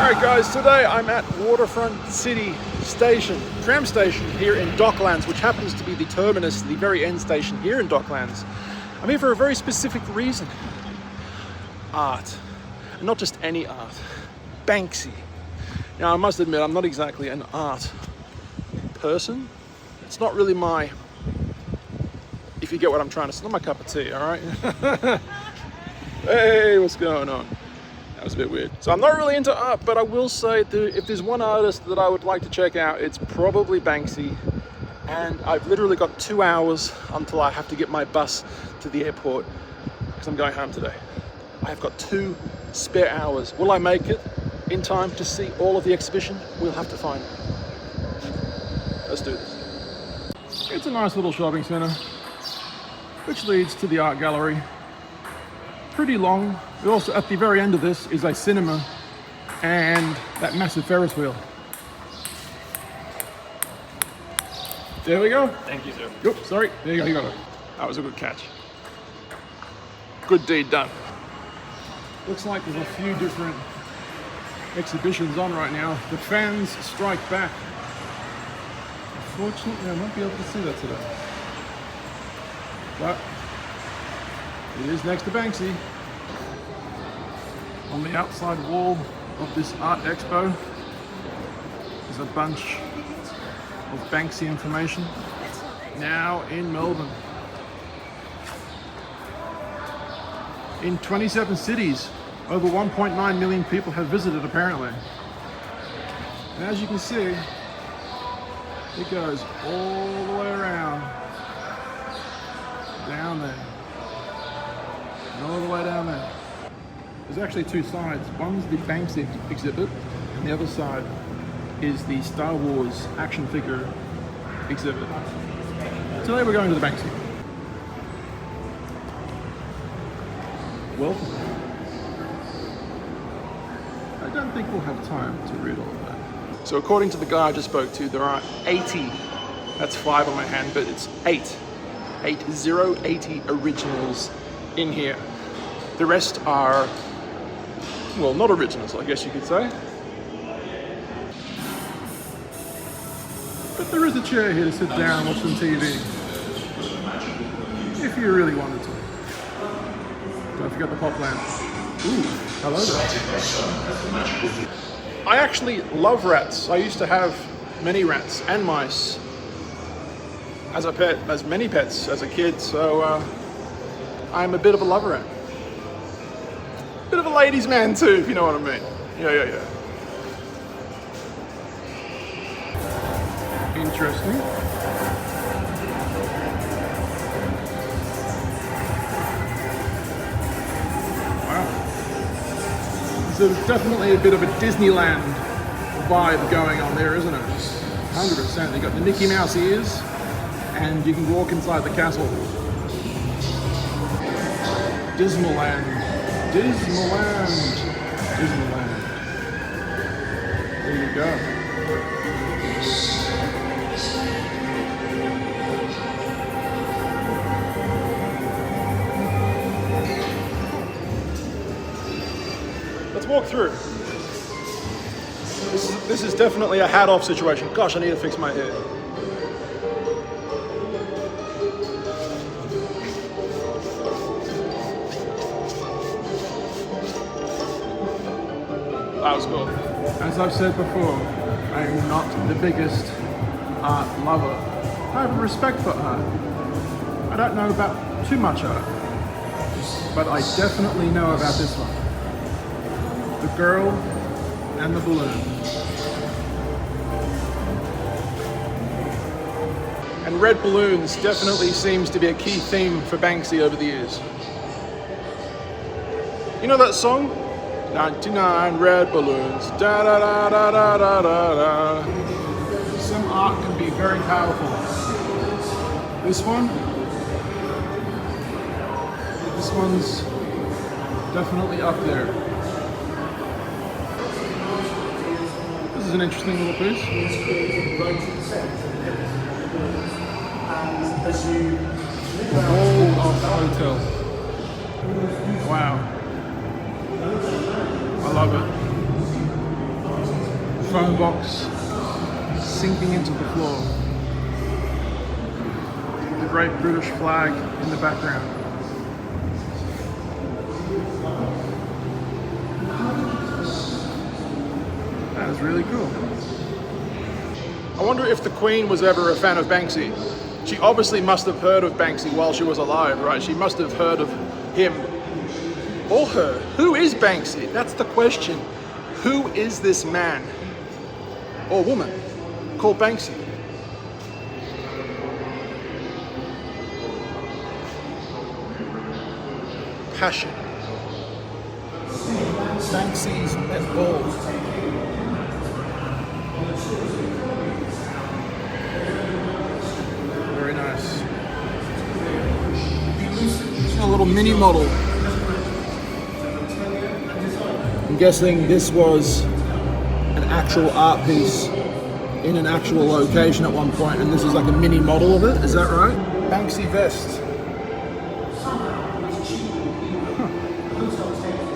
Alright guys, today I'm at Waterfront City Station, tram station here in Docklands, which happens to be the terminus, the very end station here in Docklands. I'm here for a very specific reason. Art. And not just any art. Banksy. Now I must admit, I'm not exactly an art person. It's not really my, if you get what I'm trying to say, it's not my cup of tea, alright? Hey, what's going on? That was a bit weird. So I'm not really into art, but I will say that if there's one artist that I would like to check out, it's probably Banksy. And I've literally got 2 hours until I have to get my bus to the airport because I'm going home today. I have got 2 spare hours. Will I make it in time to see all of the exhibition? We'll have to find out. Let's do this. It's a nice little shopping centre, which leads to the art gallery. Pretty long. Also at the very end of this is a cinema and that massive Ferris wheel. There we go. Thank you, sir. Oops, sorry. There you go, you got it. That was a good catch. Good deed done. Looks like there's a few different exhibitions on right now. The fans strike back. Unfortunately, I won't be able to see that today. But it is next to Banksy. On the outside wall of this art expo is a bunch of Banksy information. Now in Melbourne. In 27 cities, over 1.9 million people have visited apparently. And as you can see, it goes all the way around, down there. And all the way down there. There's actually 2 sides. One's the Banksy exhibit, and the other side is the Star Wars action figure exhibit. Today we're going to the Banksy. Welcome. I don't think we'll have time to read all of that. So according to the guy I just spoke to, there are 80, that's 5 on my hand, but it's 80 originals in here. The rest are, well, not originals, I guess you could say. But there is a chair here to sit down and watch some TV. If you really wanted to. Don't forget the pop lamp. Ooh, hello there. I actually love rats. I used to have many rats and mice as a pet, as many pets as a kid, so I'm a bit of a lover rat. Bit of a ladies' man too, if you know what I mean. Yeah. Interesting. Wow. So there's definitely a bit of a Disneyland vibe going on there, isn't it? 100%. They got the Mickey Mouse ears, and you can walk inside the castle. Disneyland. There you go. Let's walk through. This is definitely a hat off situation. Gosh, I need to fix my hair. That was cool. As I've said before, I am not the biggest art lover. I have respect for art. I don't know about too much art, but I definitely know about this one. The girl and the balloon. And red balloons definitely seems to be a key theme for Banksy over the years. You know that song? 99 red balloons, da da da da da da da da. Some art can be very powerful. This one's definitely up there. This is an interesting little piece. The whole of the hotel. Wow. I love it. phone box sinking into the floor. The great British flag in the background. That is really cool. I wonder if the Queen was ever a fan of Banksy. She obviously must have heard of Banksy while she was alive, right? She must have heard of him or her. Who is Banksy? That's the question. Who is this man or woman called Banksy? Passion. Banksy's met ball. Very nice. A little mini model. I'm guessing this was an actual art piece in an actual location at one point, and this is like a mini model of it. Is that right? Banksy vest.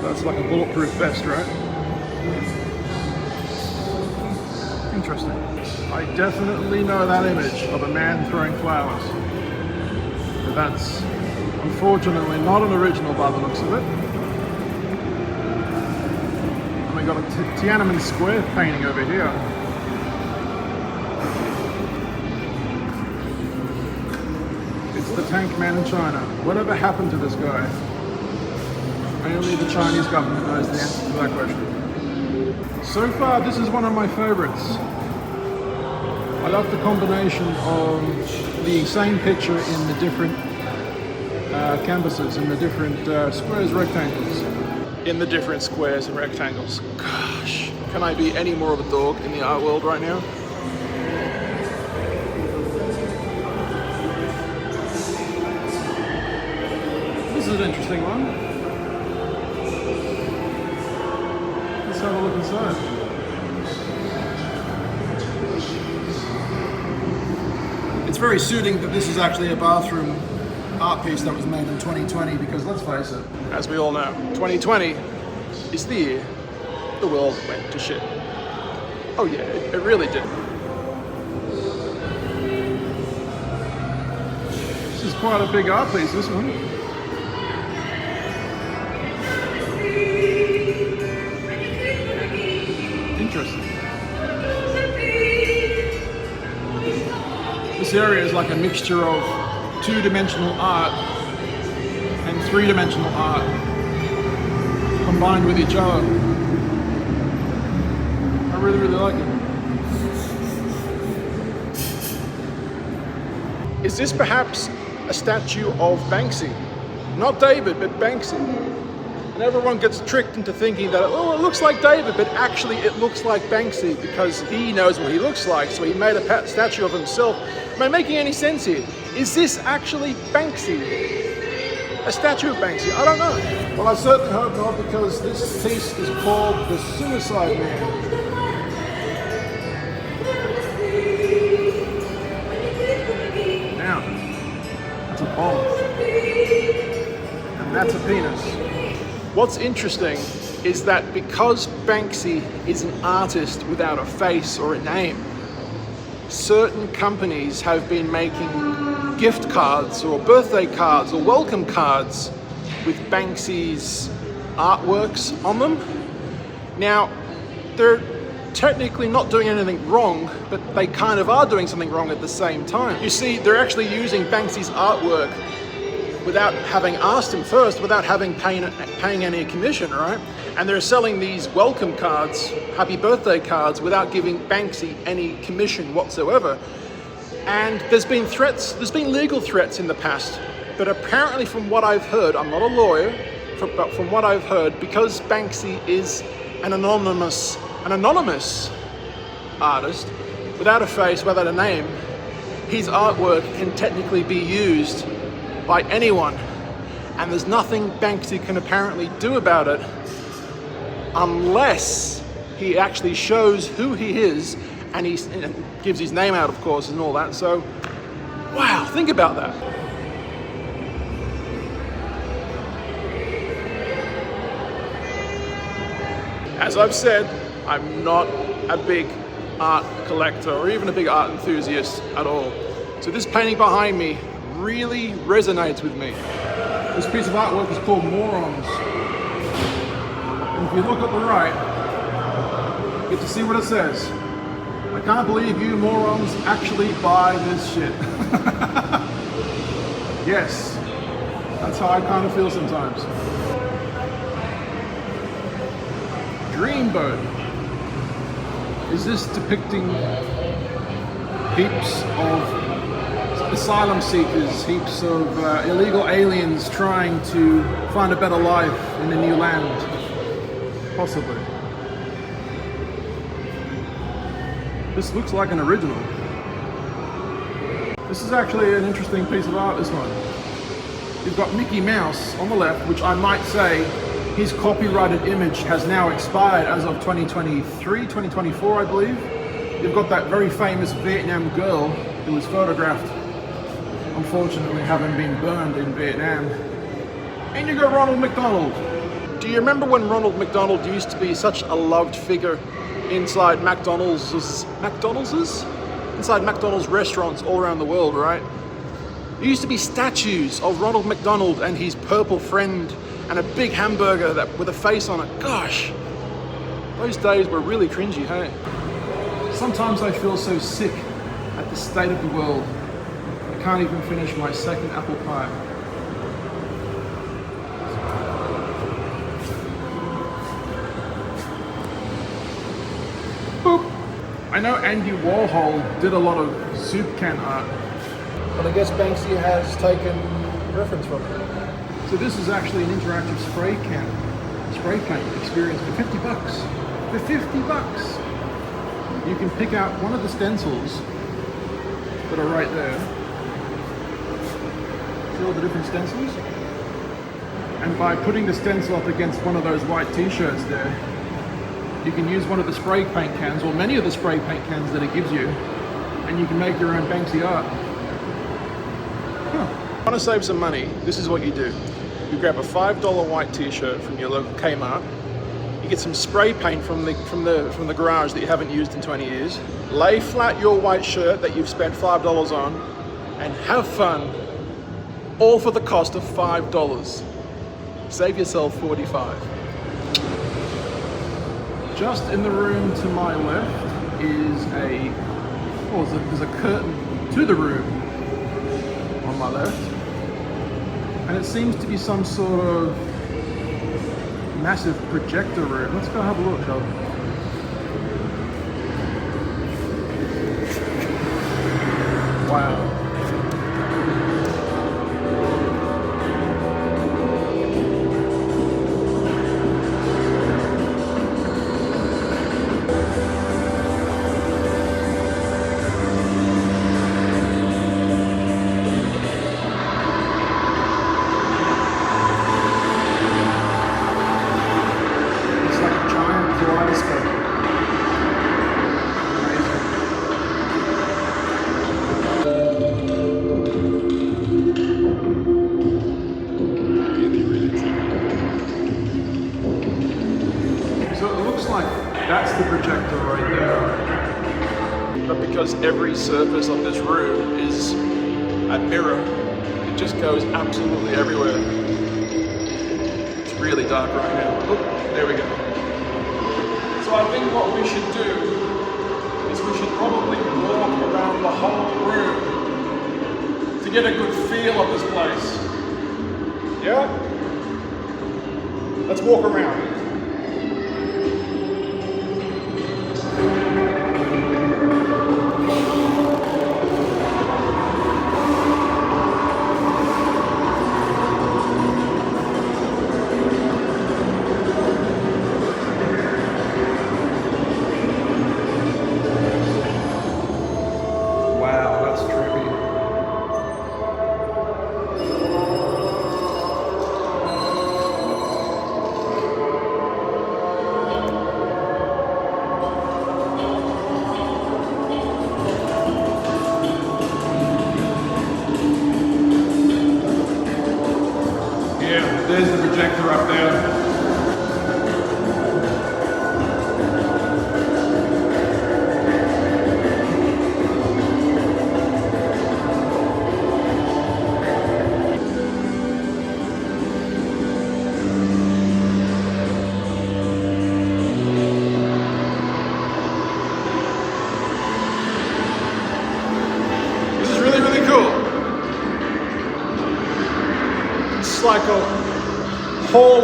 That's like a bulletproof vest, right? Interesting. I definitely know that image of a man throwing flowers. But that's unfortunately not an original by the looks of it. And we got a Tiananmen Square painting over here. It's the Tank Man in China. Whatever happened to this guy? Only the Chinese government knows the answer to that question. So far, this is one of my favorites. I love the combination of the same picture in the different canvases, in the different squares, rectangles. In the different squares and rectangles. Gosh, can I be any more of a dog in the art world right now? This is an interesting one. Let's have a look inside. It's very suiting that this is actually a bathroom art piece that was made in 2020, because let's face it, as we all know, 2020 is the year the world went to shit. Oh yeah, it really did. This is quite a big art piece, this one. Interesting. This area is like a mixture of two-dimensional art and three-dimensional art combined with each other. I really, really like it. Is this perhaps a statue of Banksy? Not David, but Banksy. And everyone gets tricked into thinking that, oh, it looks like David, but actually it looks like Banksy because he knows what he looks like, so he made a statue of himself. Am I making any sense here? Is this actually Banksy? A statue of Banksy? I don't know. Well, I certainly hope not, because this piece is called The Suicide Man. Now, that's a bomb. And that's a penis. What's interesting is that because Banksy is an artist without a face or a name, certain companies have been making gift cards or birthday cards or welcome cards with Banksy's artworks on them. Now, they're technically not doing anything wrong, but they kind of are doing something wrong at the same time. You see, they're actually using Banksy's artwork without having asked him first, without having paying any commission, right? And they're selling these welcome cards, happy birthday cards, without giving Banksy any commission whatsoever. And there's been legal threats in the past, but apparently from what I've heard, I'm not a lawyer, but from what I've heard, because Banksy is an anonymous artist, without a face, without a name, his artwork can technically be used by anyone, and there's nothing Banksy can apparently do about it unless he actually shows who he is and he gives his name out, of course, and all that. So, wow, think about that. As I've said, I'm not a big art collector or even a big art enthusiast at all. So this painting behind me really resonates with me. This piece of artwork is called Morons. And if you look at the right, you get to see what it says. I can't believe you morons actually buy this shit. Yes, that's how I kind of feel sometimes. Dreamboat. Is this depicting heaps of asylum seekers, heaps of illegal aliens trying to find a better life in a new land? Possibly. This looks like an original. This is actually an interesting piece of art, this one. You've got Mickey Mouse on the left, which I might say his copyrighted image has now expired as of 2023, 2024, I believe. You've got that very famous Vietnam girl who was photographed, unfortunately having been burned in Vietnam. And you got Ronald McDonald. Do you remember when Ronald McDonald used to be such a loved figure inside McDonald's restaurants all around the world, right? There used to be statues of Ronald McDonald and his purple friend and a big hamburger with a face on it. Gosh, those days were really cringy, hey? Sometimes I feel so sick at the state of the world. I can't even finish my second apple pie. Boop. I know Andy Warhol did a lot of soup can art, but I guess Banksy has taken reference from it. So this is actually an interactive spray paint experience for 50 bucks. For 50 bucks! You can pick out one of the stencils that are right there. See all the different stencils? And by putting the stencil up against one of those white t-shirts there, you can use one of the spray paint cans, or many of the spray paint cans that it gives you, and you can make your own Banksy art. Want to save some money? This is what you do. You grab a $5 white t-shirt from your local Kmart. You get some spray paint from the garage that you haven't used in 20 years. Lay flat your white shirt that you've spent $5 on, and have fun. All for the cost of $5. Save yourself $45. Just in the room to my left is there's a curtain to the room on my left, and it seems to be some sort of massive projector room. Let's go have a look, shall we? Wow. That's the projector right there. But because every surface of this room is a mirror, it just goes absolutely everywhere. It's really dark right now. Oh, there we go. So I think what we should do is we should probably walk around the whole room to get a good feel of this place. Yeah? Let's walk around.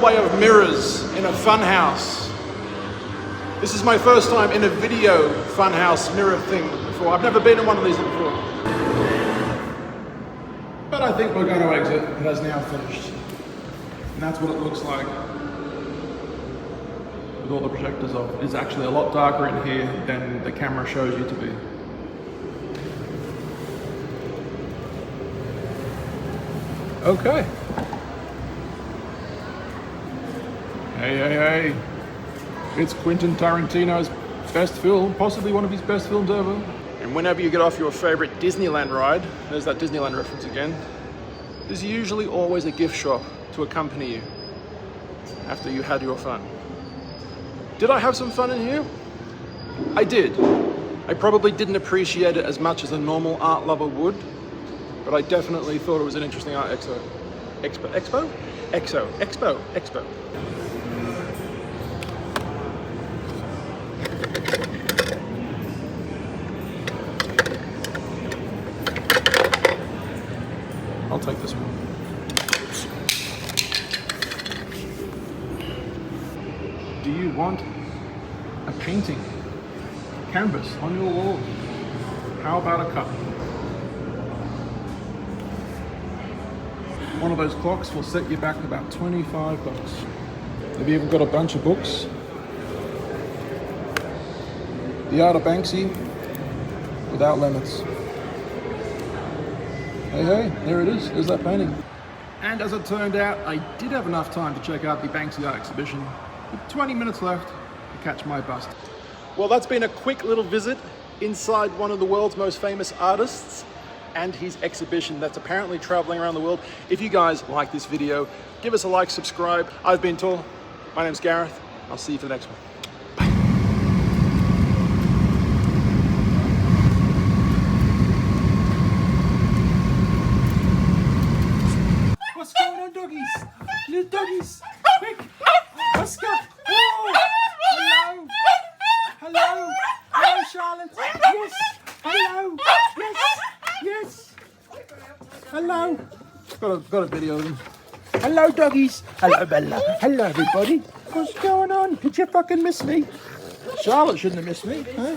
way of mirrors in a fun house. This is my first time in a video funhouse mirror thing before. I've never been in one of these before. But I think we're going to exit. It has now finished. And that's what it looks like with all the projectors off. It's actually a lot darker in here than the camera shows you to be. Okay. Hey. It's Quentin Tarantino's best film, possibly one of his best films ever. And whenever you get off your favorite Disneyland ride, there's that Disneyland reference again, there's usually always a gift shop to accompany you after you had your fun. Did I have some fun in here? I did. I probably didn't appreciate it as much as a normal art lover would, but I definitely thought it was an interesting art expo. Expo. I'll take this one. Do you want a painting, canvas on your wall? How about a cup? One of those clocks will set you back about 25 bucks. They've even got a bunch of books. The Art of Banksy Without Limits. Hey, there it is. There's that painting. And as it turned out, I did have enough time to check out the Banksy art exhibition with 20 minutes left to catch my bus. Well, that's been a quick little visit inside one of the world's most famous artists and his exhibition that's apparently traveling around the world. If you guys like this video, give us a like, subscribe. I've been Tor. My name's Gareth. I'll see you for the next one. What's going on, doggies? Little doggies, quick! Let's go! Oh, hello! Hello! Hello, Charlotte! Yes! Hello! Yes! Hello! Got a video of them. Hello, doggies! Hello, Bella! Hello, everybody! What's going on? Did you fucking miss me? Charlotte shouldn't have missed me, huh?